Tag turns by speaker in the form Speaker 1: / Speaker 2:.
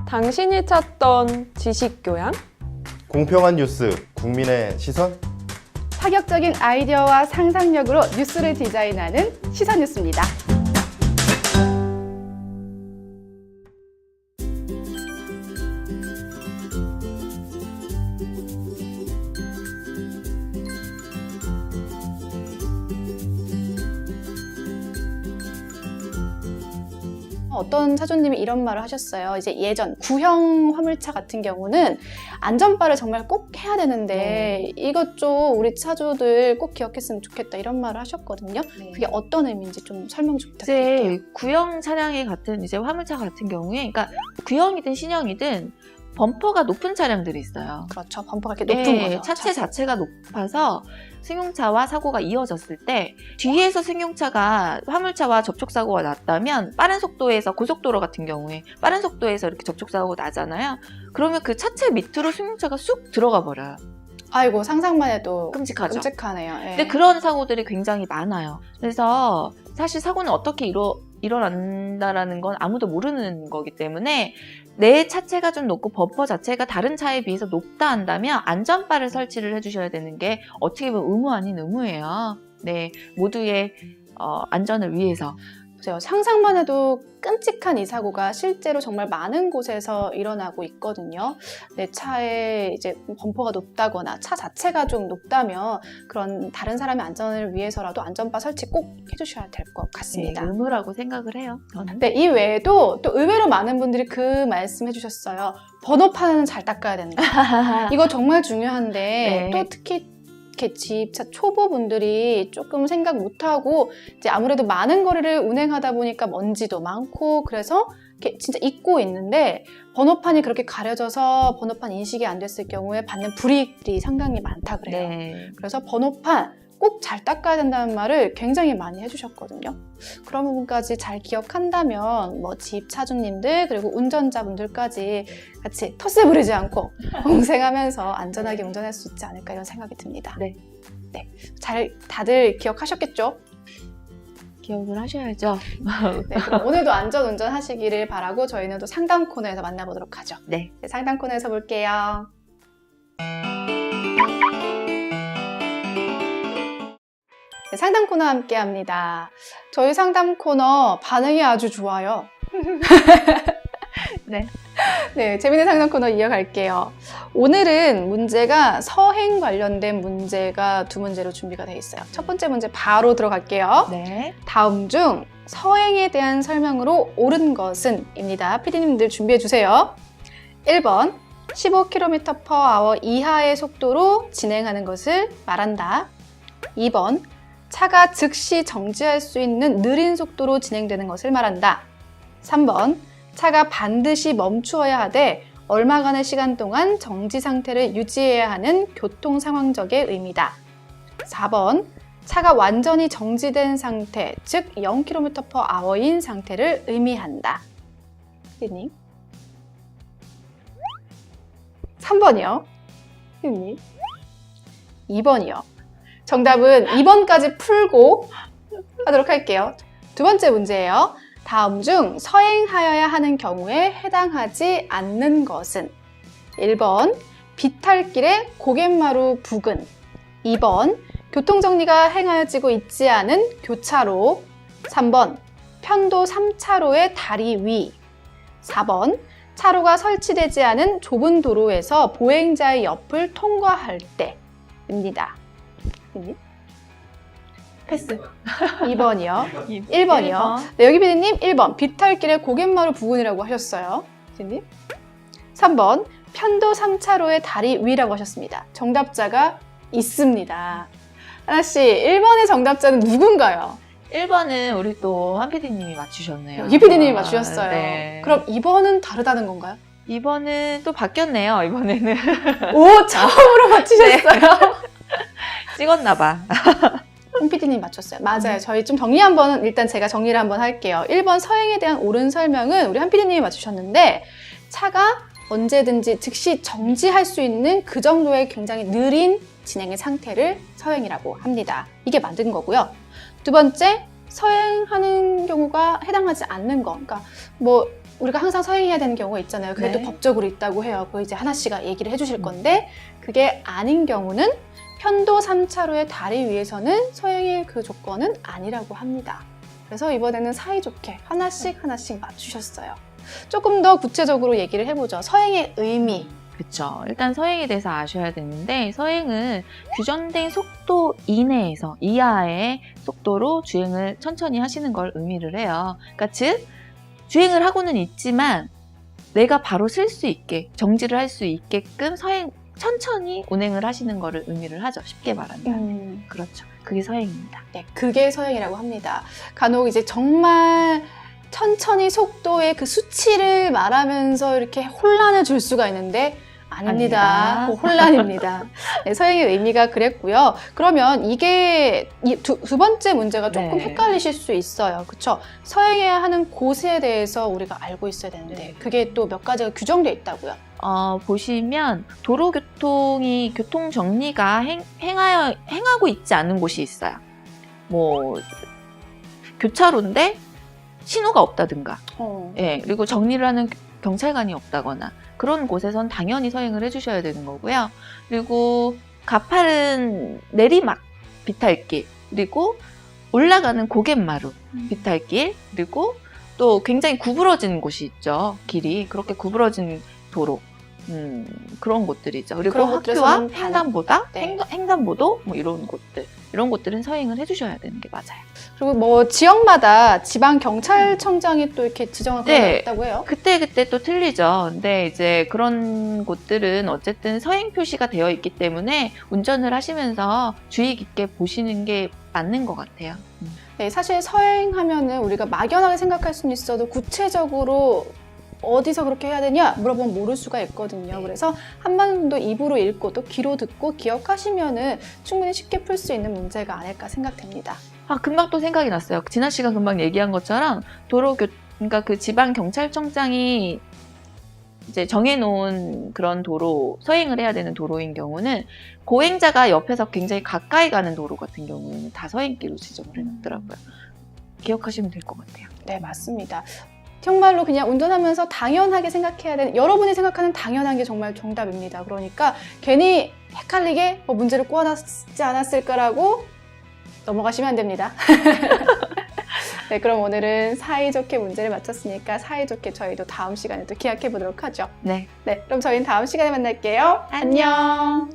Speaker 1: 당신이 찾던 지식교양?
Speaker 2: 공평한 뉴스, 국민의 시선?
Speaker 3: 파격적인 아이디어와 상상력으로 뉴스를 디자인하는 시선뉴스입니다. 어떤 차주님이 이런 말을 하셨어요. 이제 예전 구형 화물차 같은 경우는 안전바를 정말 꼭 해야 되는데 이것 좀 우리 차주들 꼭 기억했으면 좋겠다 이런 말을 하셨거든요. 그게 어떤 의미인지 좀 설명 좀 부탁드릴게요.
Speaker 4: 이제 구형 차량이 같은 이제 화물차 같은 경우에, 그러니까 구형이든 신형이든 범퍼가 높은 차량들이 있어요.
Speaker 3: 그렇죠. 범퍼가 이렇게 높은 거죠.
Speaker 4: 차체 자체가 높아서 승용차와 사고가 이어졌을 때 뒤에서 승용차가 화물차와 접촉사고가 났다면 빠른 속도에서 고속도로 같은 경우에 빠른 속도에서 이렇게 접촉사고가 나잖아요. 그러면 그 차체 밑으로 승용차가 쑥 들어가 버려요.
Speaker 3: 아이고 상상만 해도
Speaker 4: 끔찍하죠.
Speaker 3: 끔찍하네요. 예.
Speaker 4: 근데 그런 사고들이 굉장히 많아요. 그래서 사실 사고는 어떻게 일어난다라는 건 아무도 모르는 거기 때문에 내 차체가 좀 높고 범퍼 자체가 다른 차에 비해서 높다 한다면 안전바를 설치를 해주셔야 되는 게 어떻게 보면 의무 아닌 의무예요. 네, 모두의 안전을 위해서.
Speaker 3: 보세요. 상상만 해도 끔찍한 이 사고가 실제로 정말 많은 곳에서 일어나고 있거든요. 내 차에 이제 범퍼가 높다거나 차 자체가 좀 높다면 그런 다른 사람의 안전을 위해서라도 안전바 설치 꼭 해주셔야 될 것 같습니다.
Speaker 4: 네, 의무라고 생각을 해요. 저는.
Speaker 3: 네, 이 외에도 또 의외로 많은 분들이 그 말씀 해주셨어요. 번호판은 잘 닦아야 된다. 이거 정말 중요한데
Speaker 4: 네.
Speaker 3: 또 특히 이렇게 집차 초보분들이 조금 생각 못하고 이제 아무래도 많은 거리를 운행하다 보니까 먼지도 많고 그래서 이렇게 진짜 잊고 있는데 번호판이 그렇게 가려져서 번호판 인식이 안 됐을 경우에 받는 불이익이 상당히 많다 그래요.
Speaker 4: 네.
Speaker 3: 그래서 번호판 꼭 잘 닦아야 된다는 말을 굉장히 많이 해주셨거든요. 그런 부분까지 잘 기억한다면 뭐 집 차주님들 그리고 운전자분들까지 같이 텃세 부리지 않고 공생하면서 안전하게 운전할 수 있지 않을까 이런 생각이 듭니다.
Speaker 4: 네.
Speaker 3: 네, 잘 다들 기억하셨겠죠?
Speaker 4: 기억을 하셔야죠.
Speaker 3: 네, 그럼 오늘도 안전 운전하시기를 바라고 저희는 또 상담 코너에서 만나보도록 하죠.
Speaker 4: 네.
Speaker 3: 네, 상담 코너에서 볼게요. 네, 상담 코너 함께 합니다. 저희 상담 코너 반응이 아주 좋아요.
Speaker 4: 네.
Speaker 3: 네, 재밌는 상담 코너 이어갈게요. 오늘은 문제가 서행 관련된 문제가 두 문제로 준비가 되어 있어요. 첫 번째 문제 바로 들어갈게요.
Speaker 4: 네.
Speaker 3: 다음 중 서행에 대한 설명으로 옳은 것은? 입니다. PD님들 준비해 주세요. 1번 15km/h 이하의 속도로 진행하는 것을 말한다. 2번 차가 즉시 정지할 수 있는 느린 속도로 진행되는 것을 말한다. 3번 차가 반드시 멈추어야 하되 얼마간의 시간 동안 정지 상태를 유지해야 하는 교통 상황적의 의미다. 4번 차가 완전히 정지된 상태, 즉 0km/h인 상태를 의미한다. 피디님. 3번이요. 피디님. 2번이요. 정답은 2번까지 풀고 하도록 할게요. 두 번째 문제예요. 다음 중 서행하여야 하는 경우에 해당하지 않는 것은? 1번 비탈길의 고갯마루 부근, 2번 교통정리가 행하여지고 있지 않은 교차로, 3번 편도 3차로의 다리 위, 4번 차로가 설치되지 않은 좁은 도로에서 보행자의 옆을 통과할 때입니다.
Speaker 4: 패스.
Speaker 3: 2번이요. 1번이요. 네, 여기 피디님 1번 비탈길의 고갯마루 부근이라고 하셨어요. 피디님. 3번 편도 3차로의 다리 위라고 하셨습니다. 정답자가 있습니다. 하나씨, 1번의 정답자는 누군가요?
Speaker 4: 1번은 우리 또 한 PD님이 맞추셨네요.
Speaker 3: 유 PD님이 맞추셨어요.
Speaker 4: 네.
Speaker 3: 그럼 2번은 다르다는 건가요?
Speaker 4: 2번은 또 바뀌었네요. 이번에는
Speaker 3: 오, 처음으로 맞추셨어요.
Speaker 4: 찍었나봐.
Speaker 3: 홍 PD님 맞췄어요. 맞아요. 저희 좀 정리 한번, 일단 제가 정리를 한번 할게요. 1번 서행에 대한 옳은 설명은 우리 한 PD님이 맞추셨는데, 차가 언제든지 즉시 정지할 수 있는 그 정도의 굉장히 느린 진행의 상태를 서행이라고 합니다. 이게 맞은 거고요. 두 번째, 서행하는 경우가 해당하지 않는 거. 그러니까 뭐 우리가 항상 서행해야 되는 경우가 있잖아요. 그래도
Speaker 4: 네.
Speaker 3: 법적으로 있다고 해요. 그거 이제 하나 씨가 얘기를 해주실 건데 그게 아닌 경우는 편도 3차로의 다리 위에서는 서행의 그 조건은 아니라고 합니다. 그래서 이번에는 사이좋게 하나씩 맞추셨어요. 조금 더 구체적으로 얘기를 해보죠. 서행의 의미.
Speaker 4: 그렇죠. 일단 서행에 대해서 아셔야 되는데 서행은 규정된 속도 이내에서 이하의 속도로 주행을 천천히 하시는 걸 의미를 해요. 그러니까 즉 주행을 하고는 있지만 내가 바로 쓸 수 있게 정지를 할 수 있게끔 천천히 운행을 하시는 거를 의미를 하죠. 쉽게 말하면. 그렇죠. 그게 서행입니다.
Speaker 3: 네, 그게 서행이라고 합니다. 간혹 이제 정말 천천히 속도의 그 수치를 말하면서 이렇게 혼란을 줄 수가 있는데 아닙니다.
Speaker 4: 아닙니다.
Speaker 3: 혼란입니다. 네, 서행의 의미가 그랬고요. 그러면 이게 두 번째 문제가 조금
Speaker 4: 네.
Speaker 3: 헷갈리실 수 있어요. 그렇죠? 서행해야 하는 곳에 대해서 우리가 알고 있어야 되는데 그게 또 몇 가지가 규정되어 있다고요.
Speaker 4: 보시면 도로교통이 교통 정리가 행하고 있지 않은 곳이 있어요. 뭐 교차로인데 신호가 없다든가, 예, 그리고 정리를 하는 경찰관이 없다거나 그런 곳에선 당연히 서행을 해주셔야 되는 거고요. 그리고 가파른 내리막 비탈길, 그리고 올라가는 고갯마루 비탈길, 그리고 또 굉장히 구부러진 곳이 있죠. 길이 그렇게 구부러진 도로, 그런 곳들이죠. 그리고
Speaker 3: 그런
Speaker 4: 학교와
Speaker 3: 곳들에서는
Speaker 4: 횡단보다,
Speaker 3: 네.
Speaker 4: 횡단보도 뭐 이런 곳들은 서행을 해주셔야 되는 게 맞아요.
Speaker 3: 그리고 뭐 지역마다 지방 경찰청장이 또 이렇게 지정을
Speaker 4: 네.
Speaker 3: 했다고 해요.
Speaker 4: 그때 또 틀리죠. 근데 이제 그런 곳들은 어쨌든 서행 표시가 되어 있기 때문에 운전을 하시면서 주의 깊게 보시는 게 맞는 것 같아요.
Speaker 3: 네, 사실 서행하면은 우리가 막연하게 생각할 수는 있어도 구체적으로 어디서 그렇게 해야 되냐 물어보면 모를 수가 있거든요. 그래서 한 번 정도 입으로 읽고 또 귀로 듣고 기억하시면은 충분히 쉽게 풀 수 있는 문제가 아닐까 생각됩니다.
Speaker 4: 금방 또 생각이 났어요. 진아 씨가 금방 얘기한 것처럼 그러니까 그 지방 경찰청장이 이제 정해놓은 그런 도로, 서행을 해야 되는 도로인 경우는 고행자가 옆에서 굉장히 가까이 가는 도로 같은 경우는 다 서행길로 지정을 해놨더라고요. 기억하시면 될 것 같아요.
Speaker 3: 네, 맞습니다. 정말로 그냥 운전하면서 당연하게 생각해야 되는, 여러분이 생각하는 당연한 게 정말 정답입니다. 그러니까 괜히 헷갈리게 문제를 꼬아놨지 않았을까라고 넘어가시면 안 됩니다. 네, 그럼 오늘은 사이좋게 문제를 맞췄으니까 사이좋게 저희도 다음 시간에 또 기약해 보도록 하죠.
Speaker 4: 네.
Speaker 3: 네, 그럼 저희는 다음 시간에 만날게요. 안녕.